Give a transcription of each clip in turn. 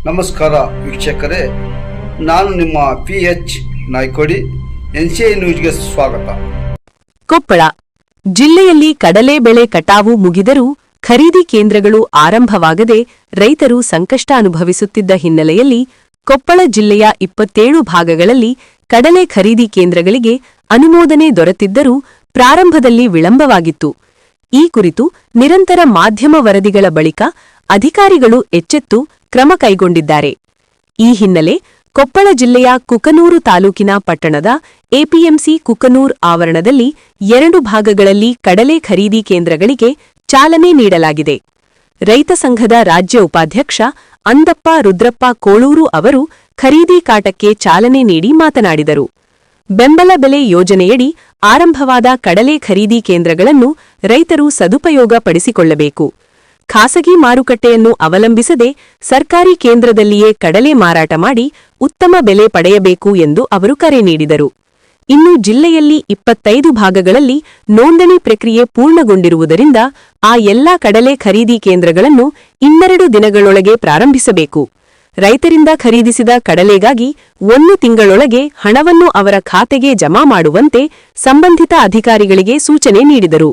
ನಮಸ್ಕಾರ ವೀಕ್ಷಕರೇ, ನಾನು ನಿಮ್ಮ PH ನಾಯ್ಕೋಡಿ. NCI ನ್ಯೂಸ್ಗೆ ಸ್ವಾಗತ. ಕೊಪ್ಪಳ ಜಿಲ್ಲೆಯಲ್ಲಿ ಕಡಲೆ ಬೆಳೆ ಕಟಾವು ಮುಗಿದರೂ ಖರೀದಿ ಕೇಂದ್ರಗಳು ಆರಂಭವಾಗದೆ ರೈತರು ಸಂಕಷ್ಟ ಅನುಭವಿಸುತ್ತಿದ್ದ ಹಿನ್ನೆಲೆಯಲ್ಲಿ ಕೊಪ್ಪಳ ಜಿಲ್ಲೆಯ 27 ಭಾಗಗಳಲ್ಲಿ ಕಡಲೆ ಖರೀದಿ ಕೇಂದ್ರಗಳಿಗೆ ಅನುಮೋದನೆ ದೊರೆತಿದ್ದರೂ ಪ್ರಾರಂಭದಲ್ಲಿ ವಿಳಂಬವಾಗಿತ್ತು. ಈ ಕುರಿತು ನಿರಂತರ ಮಾಧ್ಯಮ ವರದಿಗಳ ಬಳಿಕ ಅಧಿಕಾರಿಗಳು ಎಚ್ಚೆತ್ತು ಕ್ರಮ ಕೈಗೊಂಡಿದ್ದಾರೆ. ಈ ಹಿನ್ನೆಲೆ ಕೊಪ್ಪಳ ಜಿಲ್ಲೆಯ ಕುಕನೂರು ತಾಲೂಕಿನ ಪಟ್ಟಣದ ಎಪಿಎಂಸಿ ಕುಕನೂರ್ ಆವರಣದಲ್ಲಿ 2 ಭಾಗಗಳಲ್ಲಿ ಕಡಲೆ ಖರೀದಿ ಕೇಂದ್ರಗಳಿಗೆ ಚಾಲನೆ ನೀಡಲಾಗಿದೆ. ರೈತ ಸಂಘದ ರಾಜ್ಯ ಉಪಾಧ್ಯಕ್ಷ ಅಂದಪ್ಪ ರುದ್ರಪ್ಪ ಕೋಳೂರು ಅವರು ಖರೀದಿ ಕಾಟಕ್ಕೆ ಚಾಲನೆ ನೀಡಿ ಮಾತನಾಡಿದರು. ಬೆಂಬಲ ಬೆಲೆ ಯೋಜನೆಯಡಿ ಆರಂಭವಾದ ಕಡಲೆ ಖರೀದಿ ಕೇಂದ್ರಗಳನ್ನು ರೈತರು ಸದುಪಯೋಗ ಪಡಿಸಿಕೊಳ್ಳಬೇಕು. ಖಾಸಗಿ ಮಾರುಕಟ್ಟೆಯನ್ನು ಅವಲಂಬಿಸದೆ ಸರ್ಕಾರಿ ಕೇಂದ್ರದಲ್ಲಿಯೇ ಕಡಲೆ ಮಾರಾಟ ಮಾಡಿ ಉತ್ತಮ ಬೆಲೆ ಪಡೆಯಬೇಕು ಎಂದು ಅವರು ಕರೆ ನೀಡಿದರು. ಇನ್ನು ಜಿಲ್ಲೆಯಲ್ಲಿ 25 ಭಾಗಗಳಲ್ಲಿ ನೋಂದಣಿ ಪ್ರಕ್ರಿಯೆ ಪೂರ್ಣಗೊಂಡಿರುವುದರಿಂದ ಆ ಎಲ್ಲಾ ಕಡಲೆ ಖರೀದಿ ಕೇಂದ್ರಗಳನ್ನು 12 ದಿನಗಳೊಳಗೆ ಪ್ರಾರಂಭಿಸಬೇಕು. ರೈತರಿಂದ ಖರೀದಿಸಿದ ಕಡಲೆಗಾಗಿ 1 ತಿಂಗಳೊಳಗೆ ಹಣವನ್ನು ಅವರ ಖಾತೆಗೆ ಜಮಾ ಮಾಡುವಂತೆ ಸಂಬಂಧಿತ ಅಧಿಕಾರಿಗಳಿಗೆ ಸೂಚನೆ ನೀಡಿದರು.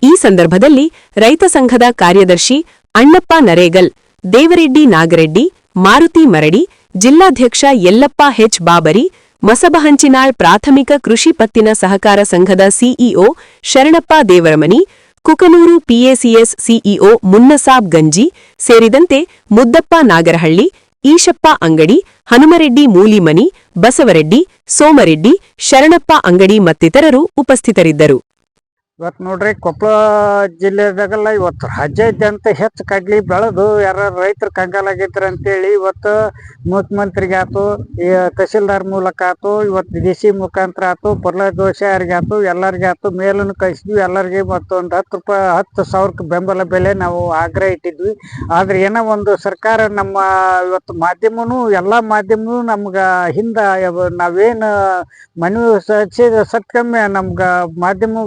ಈ ಸಂದರ್ಭದಲ್ಲಿ ರೈತ ಸಂಘದ ಕಾರ್ಯದರ್ಶಿ ಅಣ್ಣಪ್ಪ ನರೇಗಲ್, ದೇವರೆಡ್ಡಿ ನಾಗರೆಡ್ಡಿ, ಮಾರುತಿ ಮರಡಿ, ಜಿಲ್ಲಾಧ್ಯಕ್ಷ ಯಲ್ಲಪ್ಪ ಹೆಚ್ ಬಾಬರಿ, ಮಸಬಹಂಚಿನಾಳ್ ಪ್ರಾಥಮಿಕ ಕೃಷಿ ಪತ್ತಿನ ಸಹಕಾರ ಸಂಘದ CEO Sharanappa Devaramani, Kukanur PACS CEO Munnasab Ganji ಸೇರಿದಂತೆ ಮುದ್ದಪ್ಪ ನಾಗರಹಳ್ಳಿ, ಈಶಪ್ಪ ಅಂಗಡಿ, ಹನುಮರೆಡ್ಡಿ ಮೂಲಿಮನಿ, ಬಸವರೆಡ್ಡಿ, ಸೋಮರೆಡ್ಡಿ, ಶರಣಪ್ಪ ಅಂಗಡಿ ಮತ್ತಿತರರು ಉಪಸ್ಥಿತರಿದ್ದರು. ಇವತ್ತು ನೋಡ್ರಿ, ಕೊಪ್ಪಳ ಜಿಲ್ಲೆದಾಗಲ್ಲ ಇವತ್ತು ರಾಜ್ಯಾದ್ಯಂತ ಹೆಚ್ಚು ಕಡ್ಲಿ ಬೆಳೆದು ಯಾರು ರೈತರು ಕಂಗಾಲಾಗಿದ್ರು ಅಂತೇಳಿ ಇವತ್ತು ಮುಖ್ಯಮಂತ್ರಿಗೆ ಆಯ್ತು, ತಹಸೀಲ್ದಾರ್ ಮೂಲಕ ಆಯ್ತು, ಇವತ್ತು DC ಮುಖಾಂತರ ಆಯ್ತು, ಪೊರ್ಲದೋಷರಿಗೆ ಆಯ್ತು, ಎಲ್ಲರಿಗೆ ಆಯ್ತು, ಮೇಲನ್ನು ಕಳಿಸಿದ್ವಿ. ಎಲ್ಲರಿಗೆ ಮತ್ತೊಂದು 10 ರೂಪಾಯಿ 10,000 ಬೆಂಬಲ ಬೆಲೆ ನಾವು ಆಗ್ರಹ ಇಟ್ಟಿದ್ವಿ. ಆದ್ರೆ ಏನೋ ಒಂದು ಸರ್ಕಾರ ನಮ್ಮ ಇವತ್ತು ಮಾಧ್ಯಮನು ಎಲ್ಲ ಮಾಧ್ಯಮನು ನಮ್ಗ ಹಿಂದ ನಾವೇನು ಮನವಿ ಸತ್ಕಮ್ಮೆ ನಮ್ಗ ಮಾಧ್ಯಮ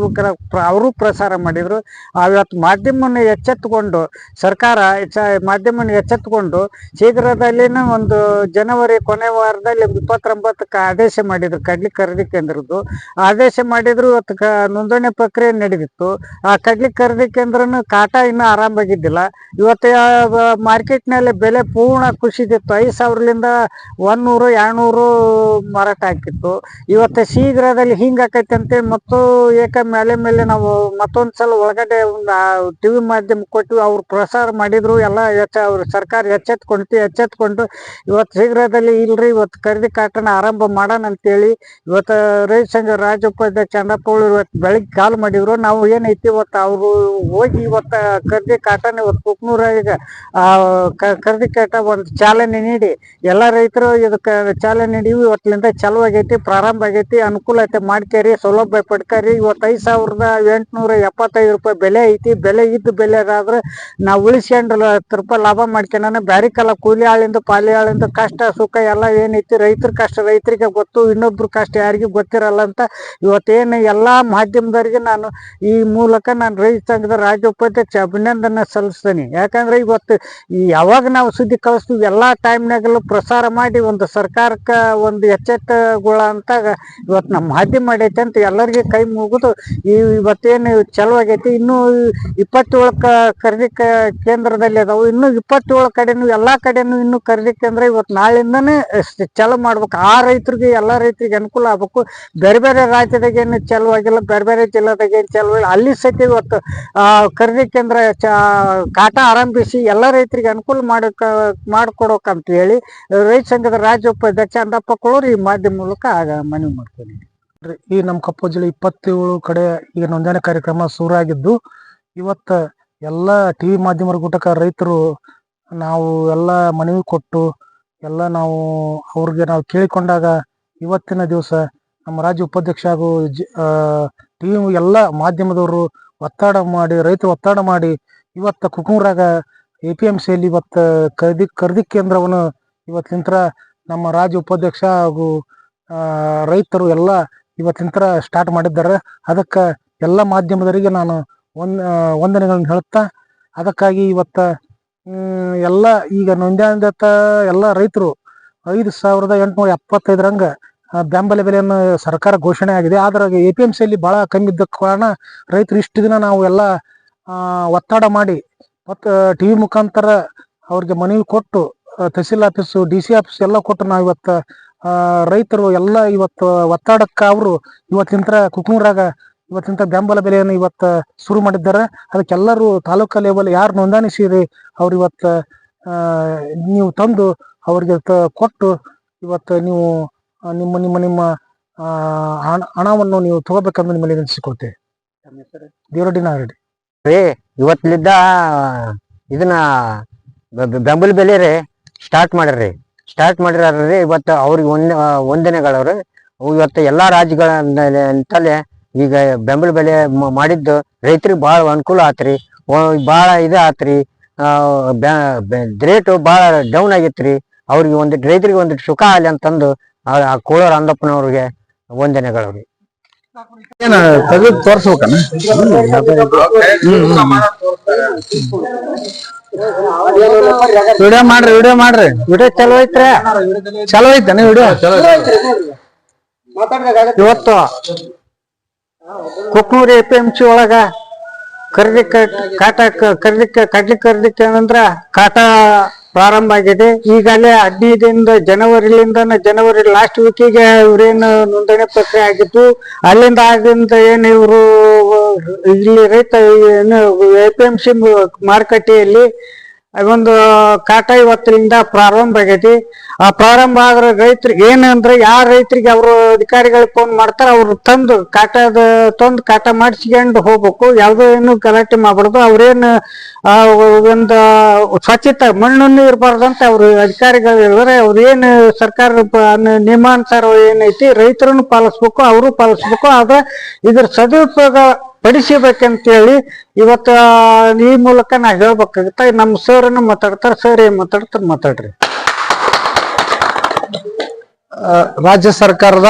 ಅವರು ಪ್ರಸಾರ ಮಾಡಿದ್ರು. ಇವತ್ತು ಮಾಧ್ಯಮವನ್ನು ಎಚ್ಚೆತ್ತುಕೊಂಡು ಸರ್ಕಾರ ಮಾಧ್ಯಮವನ್ನು ಎಚ್ಚೆತ್ತುಕೊಂಡು ಶೀಘ್ರದಲ್ಲಿನ ಒಂದು ಜನವರಿ ಕೊನೆ ವಾರದಲ್ಲಿ 29ಕ್ಕೆ ಆದೇಶ ಮಾಡಿದ್ರು. ಕಡ್ಲಿ ಖರೀದಿ ಕೇಂದ್ರದ್ದು ಆದೇಶ ಮಾಡಿದ್ರು. ಇವತ್ತು ನೋಂದಣಿ ಪ್ರಕ್ರಿಯೆ ನಡೆದಿತ್ತು. ಆ ಕಡ್ಲಿ ಖರೀದಿ ಕೇಂದ್ರನು ಕಾಟ ಇನ್ನೂ ಆರಂಭಾಗಿದ್ದಿಲ್ಲ. ಇವತ್ತು ಮಾರ್ಕೆಟ್ನಲ್ಲಿ ಬೆಲೆ ಪೂರ್ಣ ಕುಸಿದಿತ್ತು. 5,000ರಿಂದ 100, 200 ಮಾರಾಟ ಆಗಿತ್ತು. ಇವತ್ತು ಶೀಘ್ರದಲ್ಲಿ ಹಿಂಗಾಕೈತಿ ಅಂತೇಳಿ ಮತ್ತು ಮೇಲೆ ನಾವು ಮತ್ತೊಂದ್ಸಲ ಒಳಗಡೆ TV ಮಾಧ್ಯಮ ಕೊಟ್ಟು ಅವ್ರು ಪ್ರಸಾರ ಮಾಡಿದ್ರು. ಎಲ್ಲ ಅವ್ರ ಸರ್ಕಾರ ಎಚ್ಚೆತ್ಕೊಂಡು ಇವತ್ತು ಶೀಘ್ರದಲ್ಲಿ ಇಲ್ರಿ ಇವತ್ತು ಖರೀದಿ ಕಾಟನ ಆರಂಭ ಮಾಡೋಣ ಅಂತೇಳಿ ಇವತ್ತು ರೈತ ಸಂಘ ರಾಜ್ಯ ಉಪಾಧ್ಯಕ್ಷ ಚಂದ್ರಪ್ಪ ಇವತ್ತು ಬೆಳಿಗ್ಗೆ ಕಾಲ್ ಮಾಡಿದ್ರು. ನಾವು ಏನೈತಿ ಇವತ್ತು ಅವರು ಹೋಗಿ ಇವತ್ತು ಖರೀದಿ ಕಾಟನ ಇವತ್ತು ಕುಕ್ನೂರಾಗ ಖರೀದಿ ಕಾಟ ಒಂದು ಚಾಲನೆ ನೀಡಿ ಎಲ್ಲ ರೈತರು ಇದಕ್ಕೆ ಚಾಲನೆ ನೀಡಿವಿ. ಇವತ್ತಿನಿಂದ ಚಾಲು ಆಗೈತಿ, ಪ್ರಾರಂಭ ಆಗೈತಿ, ಅನುಕೂಲ ಐತೆ, ಮಾಡ್ಕೇರಿ, ಸೌಲಭ್ಯ ಪಡ್ಕರಿ. ಇವತ್ತು 5,875 ರೂಪಾಯಿ ಬೆಲೆ ಐತಿ. ಬೆಲೆ ಇದ್ದು ಬೆಲೆ ಆದ್ರೆ ನಾವು ಉಳಿಸ್ಕೊಂಡು 10 ರೂಪಾಯಿ ಲಾಭ ಮಾಡ್ಕೊಂಡ ಬ್ಯಾರಿಕಲ್ಲ ಕೂಲಿ ಆಳಿಂದ ಪಾಲಿ ಆಳಿಂದ ಕಷ್ಟ ಸುಖ ಎಲ್ಲ ಏನೈತಿ ರೈತರ ಕಷ್ಟ ರೈತರಿಗೆ ಗೊತ್ತು, ಇನ್ನೊಬ್ರು ಕಷ್ಟ ಯಾರಿಗೂ ಗೊತ್ತಿರಲ್ಲ ಅಂತ ಇವತ್ತೇನು ಎಲ್ಲಾ ಮಾಧ್ಯಮದವರಿಗೆ ನಾನು ಈ ಮೂಲಕ ನಾನು ರೈತ ಸಂಘದ ರಾಜ್ಯ ಉಪಾಧ್ಯಕ್ಷ ಅಭಿನಂದನೆ ಸಲ್ಲಿಸ್ತೀನಿ. ಯಾಕಂದ್ರೆ ಇವತ್ತು ಯಾವಾಗ ನಾವು ಸುದ್ದಿ ಕಳಿಸ್ತೀವಿ ಎಲ್ಲಾ ಟೈಮ್ನಾಗಲ್ಲೂ ಪ್ರಸಾರ ಮಾಡಿ ಒಂದು ಸರ್ಕಾರಕ್ಕೆ ಒಂದು ಎಚ್ಚೆತ್ತುಗಳ ಅಂತ ಇವತ್ತು ನಮ್ಮ ಮಾಧ್ಯಮ ಮಾಡೈತೆ ಅಂತ ಎಲ್ಲರಿಗೆ ಕೈ ಮುಗಿದು ಇವತ್ತೇನು ಚಲೋ ಆಗೈತಿ. ಇನ್ನೂ 27 ಖರೀದಿ ಕೇಂದ್ರದಲ್ಲಿ ಅದಾವು. ಇನ್ನು 27 ಕಡೆನು ಎಲ್ಲಾ ಕಡೆನು ಇನ್ನು ಖರೀದಿ ಕೇಂದ್ರ ಇವತ್ತು ನಾಳಿಂದಾನೇ ಚಾಲು ಮಾಡ್ಬೇಕು. ಆ ರೈತರಿಗೆ ಎಲ್ಲಾ ರೈತರಿಗೆ ಅನುಕೂಲ ಆಗ್ಬೇಕು. ಬೇರೆ ಬೇರೆ ರಾಜ್ಯದಾಗ ಏನು ಚಾಲು ಆಗಿಲ್ಲ, ಬೇರೆ ಬೇರೆ ಜಿಲ್ಲೆದಾಗ ಏನು ಚಾಲು ಇಲ್ಲ, ಅಲ್ಲಿ ಸಹಿತ ಇವತ್ತು ಖರೀದಿ ಕೇಂದ್ರ ಕಾಟ ಆರಂಭಿಸಿ ಎಲ್ಲಾ ರೈತರಿಗೆ ಅನುಕೂಲ ಮಾಡ್ಕೊಡೋಕಂತ ಹೇಳಿ ರೈತ ಸಂಘದ ರಾಜ್ಯ ಉಪಾಧ್ಯಕ್ಷ ಅಂದಪ್ಪ ಕೋಳೂರು ಈ ಮಾಧ್ಯಮ ಮೂಲಕ ಮನವಿ ಮಾಡ್ತೀನಿ. ಈ ನಮ್ಮ ಕೊಪ್ಪಳ ಜಿಲ್ಲೆ 27 ಕಡೆ ಈಗ ನೋಂದಣಿ ಕಾರ್ಯಕ್ರಮ ಶುರುವಾಗಿದ್ದು ಇವತ್ತು ಎಲ್ಲ TV ಮಾಧ್ಯಮರ ಕೂಟಕ ರೈತರು ನಾವು ಎಲ್ಲ ಮನವಿ ಕೊಟ್ಟು ಎಲ್ಲ ನಾವು ಅವ್ರಿಗೆ ನಾವು ಕೇಳಿಕೊಂಡಾಗ ಇವತ್ತಿನ ದಿವಸ ನಮ್ಮ ರಾಜ್ಯ ಉಪಾಧ್ಯಕ್ಷ ಹಾಗೂ TV ಎಲ್ಲ ಮಾಧ್ಯಮದವರು ಒತ್ತಡ ಮಾಡಿ ರೈತರು ಒತ್ತಡ ಮಾಡಿ ಇವತ್ತು ಕುಕನೂರಾಗ APMCಯಲ್ಲಿ ಇವತ್ತು ಖರೀದಿ ಕೇಂದ್ರವನ್ನು ಇವತ್ತಿನ ನಮ್ಮ ರಾಜ್ಯ ಉಪಾಧ್ಯಕ್ಷ ಹಾಗೂ ರೈತರು ಎಲ್ಲ ಇವತ್ತಿನ ಸ್ಟಾರ್ಟ್ ಮಾಡಿದ್ದಾರೆ. ಅದಕ್ಕೆ ಎಲ್ಲ ಮಾಧ್ಯಮದವರಿಗೆ ನಾನು ವಂದನೆಗಳನ್ನು ಹೇಳುತ್ತಾ ಅದಕ್ಕಾಗಿ ಇವತ್ತು ಎಲ್ಲ ಈಗ ನೋಂದಾಣಿತ ಎಲ್ಲ ರೈತರು 5,875 ಬೆಂಬಲ ಬೆಲೆಯನ್ನು ಸರ್ಕಾರ ಘೋಷಣೆ ಆಗಿದೆ. ಆದ್ರೆ APMC ಅಲ್ಲಿ ಬಹಳ ಕಮ್ಮಿ ಇದ್ದ ಕಾರಣ ರೈತರು ಇಷ್ಟು ದಿನ ನಾವು ಎಲ್ಲ ಒತ್ತಡ ಮಾಡಿ ಮತ್ತು ಟಿವಿ ಮುಖಾಂತರ ಅವ್ರಿಗೆ ಮನವಿ ಕೊಟ್ಟು ತಹಸೀಲ್ ಆಫೀಸು DC ಆಫೀಸ್ ಎಲ್ಲ ಕೊಟ್ಟು ನಾವು ಇವತ್ತು ರೈತರು ಎಲ್ಲ ಇವತ್ತು ಒತ್ತಡಕ್ಕೆ ಅವರು ಇವತ್ತಿನ ಕುಕ್ನೂರಾಗ ಇವತ್ತಿನ ಬೆಂಬಲ ಬೆಲೆಯನ್ನು ಇವತ್ತು ಶುರು ಮಾಡಿದ್ದಾರೆ. ಅದಕ್ಕೆಲ್ಲರೂ ತಾಲೂಕಾ ಲೆವೆಲ್ ಯಾರು ನೋಂದಾಣಿಸಿರಿ ಅವ್ರು ಇವತ್ತು ನೀವು ತಂದು ಅವ್ರಿಗೆ ಕೊಟ್ಟು ಇವತ್ತು ನೀವು ನಿಮ್ಮ ನಿಮ್ಮ ನಿಮ್ಮ ಹಣವನ್ನು ನೀವು ತಗೋಬೇಕಂದ್ರೆ ನಿಮ್ಮಲ್ಲಿ ವಿನಂತಿಸಿಕೊಳ್ತೇವೆ. ದೇವರಡ್ಡಿ ನಾಗರೆಡ್ಡಿ ಇವತ್ತಿನಿಂದ ಇದನ್ನ ಬೆಂಬಲ ಬೆಲೆ ರೀ ಸ್ಟಾರ್ಟ್ ಮಾಡಿರ್ರಿ ಇವತ್ತು ಅವ್ರಿಗೆ ವಂದನೆಗಳವ್ರಿ. ಇವತ್ತು ಎಲ್ಲಾ ರಾಜ್ಯಗಳಂತಲೇ ಈಗ ಬೆಂಬಲ ಬೆಲೆ ಮಾಡಿದ್ದು ರೈತರಿಗೆ ಭಾಳ ಅನುಕೂಲ ಆತ್ರಿ, ಭಾಳ ಆತ್ರಿ. ರೇಟು ಭಾಳ ಡೌನ್ ಆಗೈತ್ರಿ. ಅವ್ರಿಗೆ ರೈತರಿಗೆ ಒಂದಿಟ್ಟು ಸುಖ ಆಗಲಿ ಅಂತಂದು ಆ ಕೋಳೂರು ಅಂದಪ್ಪನವ್ರಿಗೆ ವಂದನೆಗಳವ್ರಿ. ತೆಗೆದು ತೋರ್ಸ್ಬೇಕನ್ನ ವಿಡಿಯೋ ಮಾಡ್ರಿ ವಿಡಿಯೋ ಚಲೋ ಐತೇನ ವಿಡಿಯೋ ಇವತ್ತು ಕುಕ್ನೂರು APMC ಒಳಗ ಕಡ್ಲಿ ಖರೀದಿಕ್ಕೆ ಅಂದ್ರ ಕಾಟ ಪ್ರಾರಂಭ ಆಗಿದೆ. ಈಗಲೇ 15 ಜನವರಿ ಲಾಸ್ಟ್ ವೀಕಿಗೆ ಇವ್ರೇನು ನೋಂದಣಿ ಪ್ರಕ್ರಿಯೆ ಆಗಿತ್ತು. ಆಗಿಂದ ಏನು ಇವರು ಇಲ್ಲಿ ರೈತ APMC ಮಾರುಕಟ್ಟೆಯಲ್ಲಿ ಒಂದು ಕಾಟ ಇವತ್ತಿನಿಂದ ಪ್ರಾರಂಭ ಆಗೈತಿ. ಆ ಪ್ರಾರಂಭ ಆದ್ರೆ ರೈತರಿಗೆ ಏನಂದ್ರೆ ಯಾರ ರೈತರಿಗೆ ಅವರು ಅಧಿಕಾರಿಗಳಿಗೆ ಫೋನ್ ಮಾಡ್ತಾರ ಅವ್ರು ತಂದು ಕಾಟ ಮಾಡಿಸ್ಕೊಂಡು ಹೋಗ್ಬೇಕು. ಯಾವ್ದೋ ಏನು ಗಲಾಟೆ ಮಾಡ್ಬಾರ್ದು. ಅವ್ರೇನು ಒಂದು ಸ್ವಚ್ಛತೆ ಮಣ್ಣನ್ನು ಇರಬಾರ್ದಂತ ಅವ್ರು ಅಧಿಕಾರಿಗಳು ಹೇಳಿದ್ರೆ ಅವ್ರೇನು ಸರ್ಕಾರ ನಿಯಮಾನುಸಾರ ಏನೈತಿ ರೈತರನ್ನು ಪಾಲಿಸ್ಬೇಕು, ಅವರು ಪಾಲಿಸ್ಬೇಕು. ಆದ್ರೆ ಇದ್ರ ಸದುಪಯೋಗ ಪಡಿಸಬೇಕಂತೇಳಿ ಇವತ್ತು ಈ ಮೂಲಕ ನಾ ಹೇಳ್ಬೇಕಾಗತ್ತ. ನಮ್ಮ ಸರ್ ಮಾತಾಡ್ತಾರ. ಸರ್ ಏನ್ ಮಾತಾಡ್ರಿ. ರಾಜ್ಯ ಸರ್ಕಾರದ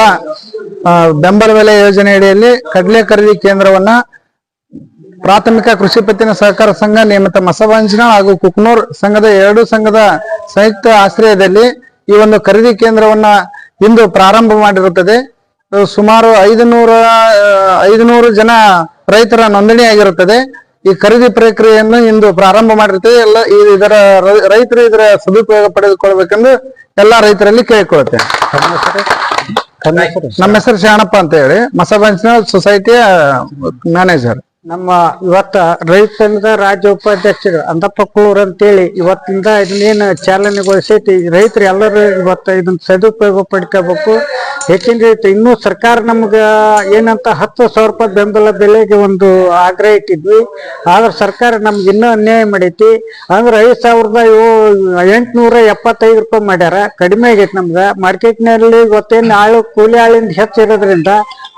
ಬೆಂಬಲ ಬೆಲೆ ಯೋಜನೆ ಅಡಿಯಲ್ಲಿ ಕಡಲೆ ಖರೀದಿ ಕೇಂದ್ರವನ್ನ ಪ್ರಾಥಮಿಕ ಕೃಷಿ ಪತ್ತಿನ ಸಹಕಾರ ಸಂಘ ನೇಮಿತ ಮಸಬಂಜನ ಹಾಗೂ ಕುಕ್ನೂರ್ ಸಂಘದ 2 ಸಂಘದ ಸಂಯುಕ್ತ ಆಶ್ರಯದಲ್ಲಿ ಈ ಒಂದು ಖರೀದಿ ಕೇಂದ್ರವನ್ನ ಇಂದು ಪ್ರಾರಂಭ ಮಾಡಿರುತ್ತದೆ. ಸುಮಾರು 500 ಜನ ರೈತರ ನೋಂದಣಿ ಆಗಿರುತ್ತದೆ. ಈ ಖರೀದಿ ಪ್ರಕ್ರಿಯೆಯನ್ನು ಇಂದು ಪ್ರಾರಂಭ ಮಾಡಿರುತ್ತದೆ. ಇದರ ರೈತರು ಇದರ ಸದುಪಯೋಗ ಪಡೆದುಕೊಳ್ಬೇಕೆಂದು ಎಲ್ಲಾ ರೈತರಲ್ಲಿ ಕೇಳಿಕೊಳ್ಳುತ್ತೇನೆ. ನಮ್ಮ ಹೆಸರು ಶಾಣಪ್ಪ ಅಂತ ಹೇಳಿ, ಮಸಬಂಚನ ಸೊಸೈಟಿಯ ಮ್ಯಾನೇಜರ್. ನಮ್ಮ ಇವತ್ತ ರೈತ ಸಂಘದ ರಾಜ್ಯ ಉಪಾಧ್ಯಕ್ಷರು ಅಂದಪ್ಪ ಕೂಳೂರ್ ಅಂತೇಳಿ ಇವತ್ತಿಂದ ಇದನ್ನೇನು ಚಾಲನೆಗೊಳಿಸೈತಿ. ರೈತರು ಎಲ್ಲರೂ ಇವತ್ತು ಇದನ್ನ ಸದುಪಯೋಗ ಪಡ್ಕೋಬೇಕು. ಹೆಚ್ಚಿನ ರೈತ ಇನ್ನೂ ಸರ್ಕಾರ ನಮ್ಗ ಏನಂತ 10,000 ರೂಪಾಯಿ ಬೆಂಬಲ ಬೆಲೆಗೆ ಒಂದು ಆಗ್ರಹ ಇಟ್ಟಿದ್ವಿ. ಆದ್ರೆ ಸರ್ಕಾರ ನಮ್ಗೆ ಇನ್ನೂ ಅನ್ಯಾಯ ಮಾಡೈತಿ. ಅಂದ್ರೆ 5,875 ರೂಪಾಯಿ ಮಾಡ್ಯಾರ. ಕಡಿಮೆ ಆಗೈತಿ ನಮ್ಗ. ಮಾರ್ಕೆಟ್ನಲ್ಲಿ ಇವತ್ತೇನು ಕೂಲಿ ಆಳಿಂದ ಹೆಚ್ಚಿರೋದ್ರಿಂದ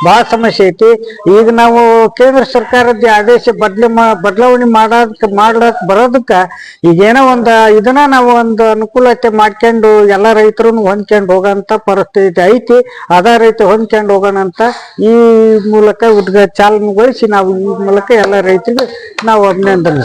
ಬಹಳ ಸಮಸ್ಯೆ ಐತಿ. ಈಗ ನಾವು ಕೇಂದ್ರ ಸರ್ಕಾರದ ಆದೇಶ ಬದಲಾವಣೆ ಮಾಡ್ಲಕ್ ಬರೋದಕ್ಕ ಈಗೇನೋ ಇದನ್ನ ನಾವು ಒಂದು ಅನುಕೂಲತೆ ಮಾಡ್ಕೊಂಡು ಎಲ್ಲ ರೈತರನ್ನು ಹೊಂದ್ಕೊಂಡು ಹೋಗೋಂತ ಪರಿಸ್ಥಿತಿ ಐತಿ. ಅದ ರೈತ ಹೊಂದ್ಕೊಂಡು ಹೋಗೋಣ ಅಂತ ಈ ಮೂಲಕ ಚಾಲನೆಗೊಳಿಸಿ ನಾವು ಈ ಮೂಲಕ ಎಲ್ಲ ರೈತರಿಗೆ ನಾವು ಅಭಿನಂದನೆ